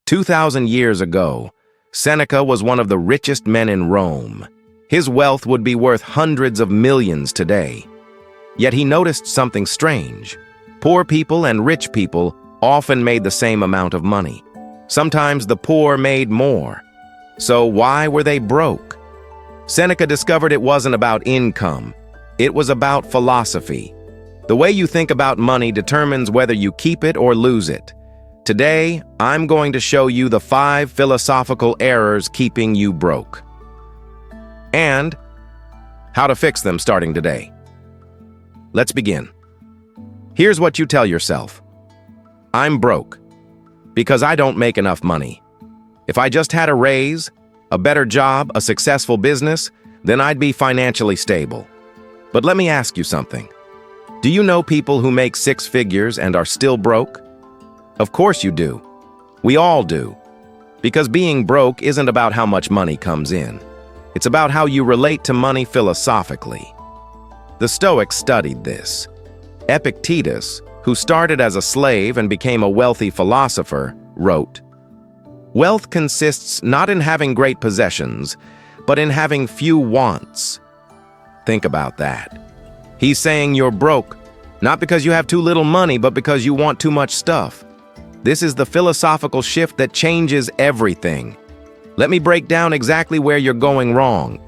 2,000 years ago, Seneca was one of the richest men in Rome. His wealth would be worth hundreds of millions today. Yet he noticed something strange. Poor people and rich people often made the same amount of money. Sometimes the poor made more. So why were they broke? Seneca discovered it wasn't about income. It was about philosophy. The way you think about money determines whether you keep it or lose it. Today, I'm going to show you the 5 philosophical errors keeping you broke. And how to fix them starting today. Let's begin. Here's what you tell yourself. I'm broke because I don't make enough money. If I just had a raise, a better job, a successful business, then I'd be financially stable. But let me ask you something. Do you know people who make 6 figures and are still broke? Of course you do. We all do. Because being broke isn't about how much money comes in. It's about how you relate to money philosophically. The Stoics studied this. Epictetus, who started as a slave and became a wealthy philosopher, wrote, "Wealth consists not in having great possessions, but in having few wants." Think about that. He's saying you're broke, not because you have too little money, but because you want too much stuff. This is the philosophical shift that changes everything. Let me break down exactly where you're going wrong.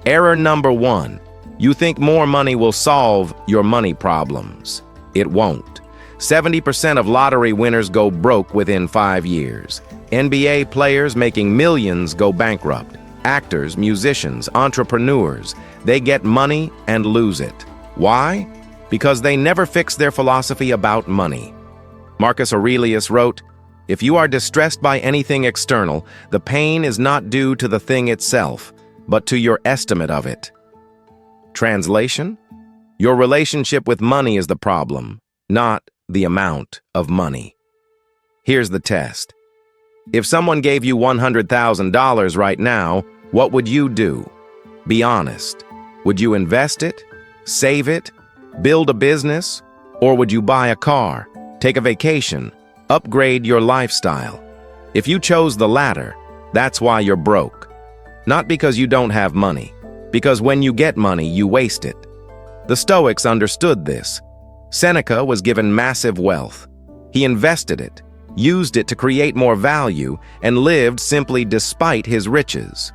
Error number 1. You think more money will solve your money problems. It won't. 70% of lottery winners go broke within 5 years. NBA players making millions go bankrupt. Actors, musicians, entrepreneurs, they get money and lose it. Why? Because they never fix their philosophy about money. Marcus Aurelius wrote, "If you are distressed by anything external, the pain is not due to the thing itself, but to your estimate of it." Translation? Your relationship with money is the problem, not the amount of money. Here's the test. If someone gave you $100,000 right now, what would you do? Be honest. Would you invest it, save it, build a business, or would you buy a car, take a vacation, upgrade your lifestyle? If you chose the latter, that's why you're broke. Not because you don't have money, because when you get money, you waste it. The Stoics understood this. Seneca was given massive wealth. He invested it, used it to create more value, and lived simply despite his riches.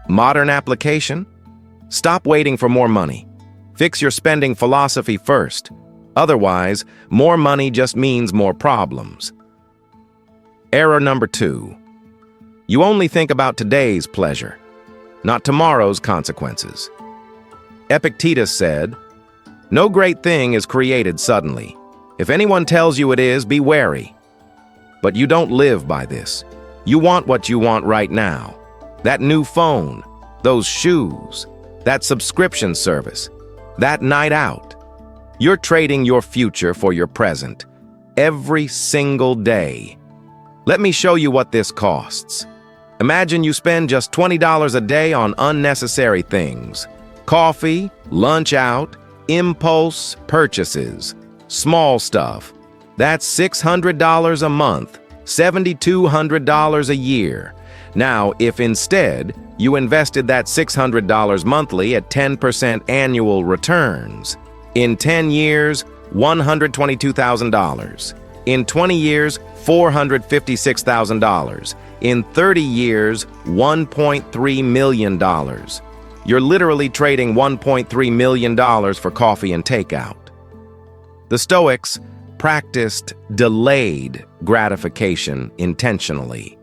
Modern application? Stop waiting for more money. Fix your spending philosophy first. Otherwise, more money just means more problems. Error number 2. You only think about today's pleasure, not tomorrow's consequences. Epictetus said, "No great thing is created suddenly. If anyone tells you it is, be wary." But you don't live by this. You want what you want right now. That new phone, those shoes, that subscription service, that night out. You're trading your future for your present, every single day. Let me show you what this costs. Imagine you spend just $20 a day on unnecessary things. Coffee, lunch out, impulse purchases, small stuff. That's $600 a month, $7,200 a year. Now, if instead you invested that $600 monthly at 10% annual returns, in 10 years, $122,000. In 20 years, $456,000. In 30 years, $1.3 million. You're literally trading $1.3 million for coffee and takeout. The Stoics practiced delayed gratification intentionally.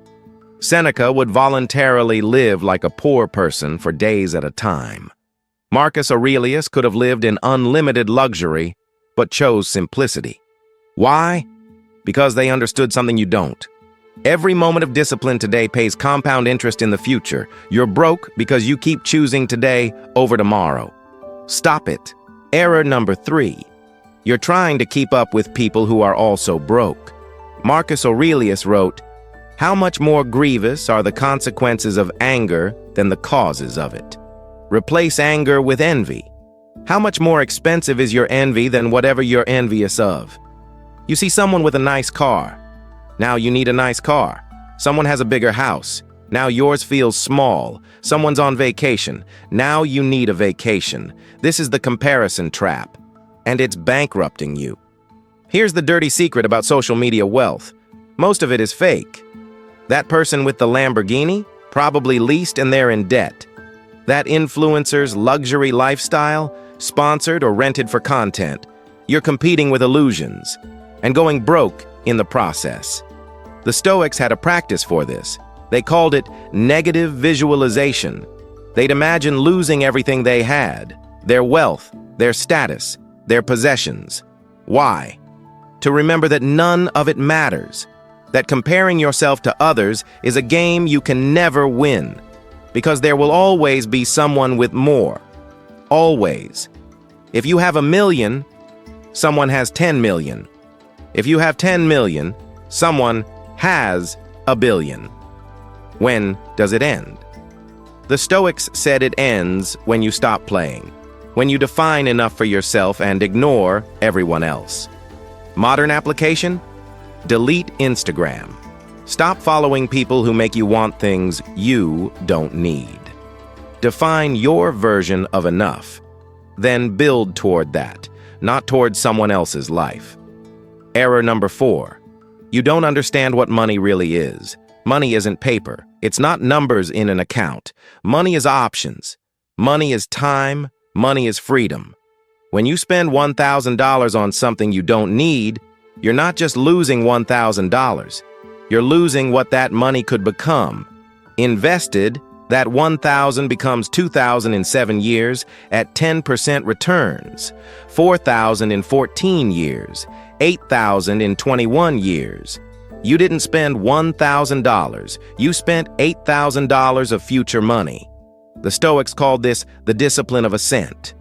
Seneca would voluntarily live like a poor person for days at a time. Marcus Aurelius could have lived in unlimited luxury, but chose simplicity. Why? Because they understood something you don't. Every moment of discipline today pays compound interest in the future. You're broke because you keep choosing today over tomorrow. Stop it. Error number 3. You're trying to keep up with people who are also broke. Marcus Aurelius wrote, "How much more grievous are the consequences of anger than the causes of it?" Replace anger with envy. How much more expensive is your envy than whatever you're envious of? You see someone with a nice car. Now you need a nice car. Someone has a bigger house. Now yours feels small. Someone's on vacation. Now you need a vacation. This is the comparison trap, and it's bankrupting you. Here's the dirty secret about social media wealth. Most of it is fake. That person with the Lamborghini probably leased and they're in debt. That influencer's luxury lifestyle, sponsored or rented for content. You're competing with illusions and going broke in the process. The Stoics had a practice for this. They called it negative visualization. They'd imagine losing everything they had, their wealth, their status, their possessions. Why? To remember that none of it matters, that comparing yourself to others is a game you can never win, because there will always be someone with more. Always. If you have 1 million, someone has 10 million. If you have 10 million, someone has 1 billion. When does it end? The Stoics said it ends when you stop playing, when you define enough for yourself and ignore everyone else. Modern application? Delete Instagram. Stop following people who make you want things you don't need. Define your version of enough. Then build toward that, not toward someone else's life. Error number 4. You don't understand what money really is. Money isn't paper. It's not numbers in an account. Money is options. Money is time. Money is freedom. When you spend $1,000 on something you don't need, you're not just losing $1,000. You're losing what that money could become. Invested, that $1,000 becomes $2,000 in 7 years at 10% returns, $4,000 in 14 years, $8,000 in 21 years. You didn't spend $1,000. You spent $8,000 of future money. The Stoics called this the discipline of assent.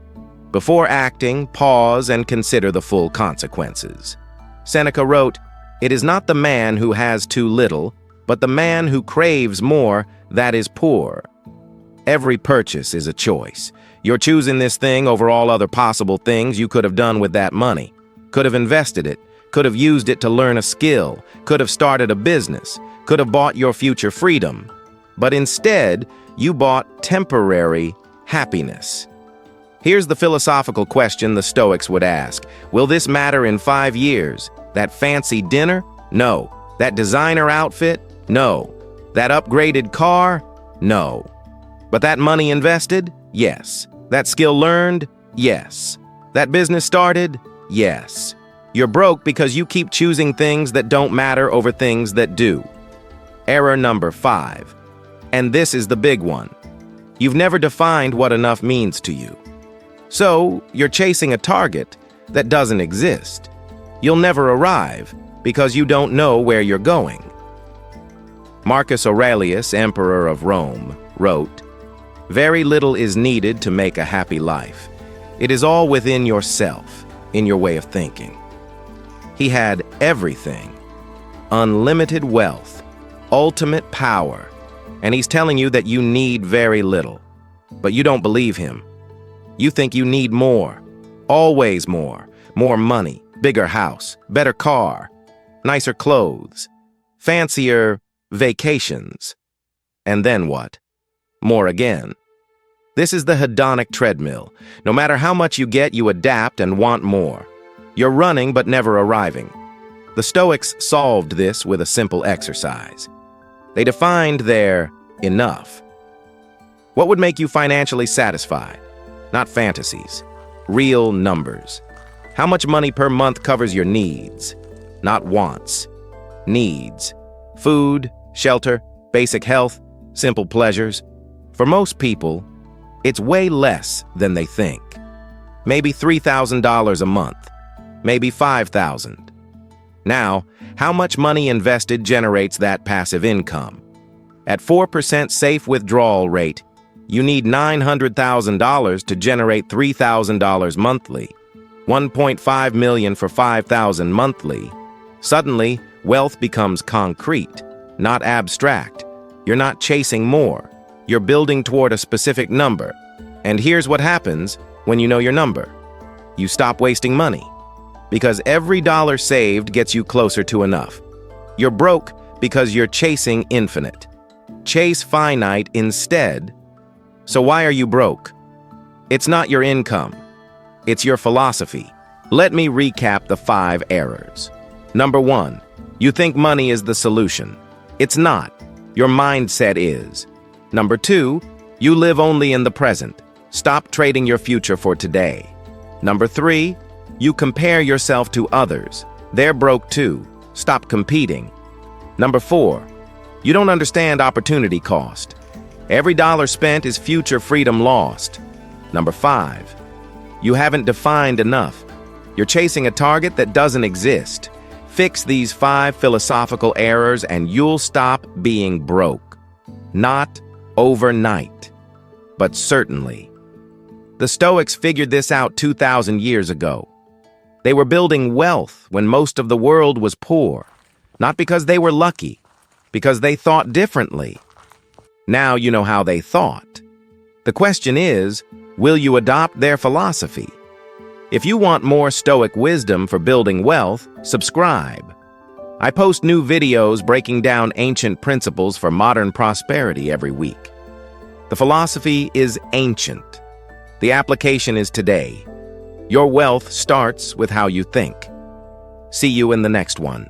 Before acting, pause and consider the full consequences. Seneca wrote, "It is not the man who has too little, but the man who craves more that is poor." Every purchase is a choice. You're choosing this thing over all other possible things you could have done with that money. Could have invested it, could have used it to learn a skill, could have started a business, could have bought your future freedom. But instead, you bought temporary happiness. Here's the philosophical question the Stoics would ask. Will this matter in 5 years? That fancy dinner? No. That designer outfit? No. That upgraded car? No. But that money invested? Yes. That skill learned? Yes. That business started? Yes. You're broke because you keep choosing things that don't matter over things that do. Error number 5. And this is the big one. You've never defined what enough means to you. So, you're chasing a target that doesn't exist. You'll never arrive because you don't know where you're going. Marcus Aurelius, Emperor of Rome, wrote, "Very little is needed to make a happy life. It is all within yourself, in your way of thinking." He had everything. Unlimited wealth, ultimate power, and he's telling you that you need very little. But you don't believe him. You think you need more, always more. More money, bigger house, better car, nicer clothes, fancier vacations. And then what? More again. This is the hedonic treadmill. No matter how much you get, you adapt and want more. You're running but never arriving. The Stoics solved this with a simple exercise. They defined their enough. What would make you financially satisfied? Not fantasies, real numbers. How much money per month covers your needs? Not wants. Needs. Food, shelter, basic health, simple pleasures. For most people, it's way less than they think. Maybe $3,000 a month. Maybe $5,000. Now, how much money invested generates that passive income? At 4% safe withdrawal rate, you need $900,000 to generate $3,000 monthly. 1.5 million for 5,000 monthly. Suddenly, wealth becomes concrete, not abstract. You're not chasing more. You're building toward a specific number. And here's what happens when you know your number. You stop wasting money, because every dollar saved gets you closer to enough. You're broke Because you're chasing infinite. Chase finite instead. So why are you broke? It's not your income. It's your philosophy. Let me recap the 5 errors. Number 1, you think money is the solution. It's not. Your mindset is. Number 2, you live only in the present. Stop trading your future for today. Number 3, you compare yourself to others. They're broke too. Stop competing. Number 4, you don't understand opportunity cost. Every dollar spent is future freedom lost. Number 5, you haven't defined enough. You're chasing a target that doesn't exist. Fix these 5 philosophical errors and you'll stop being broke. Not overnight, but certainly. The Stoics figured this out 2,000 years ago. They were building wealth when most of the world was poor, not because they were lucky, because they thought differently. Now you know how they thought. The question is, will you adopt their philosophy? If you want more Stoic wisdom for building wealth, subscribe. I post new videos breaking down ancient principles for modern prosperity every week. The philosophy is ancient. The application is today. Your wealth starts with how you think. See you in the next one.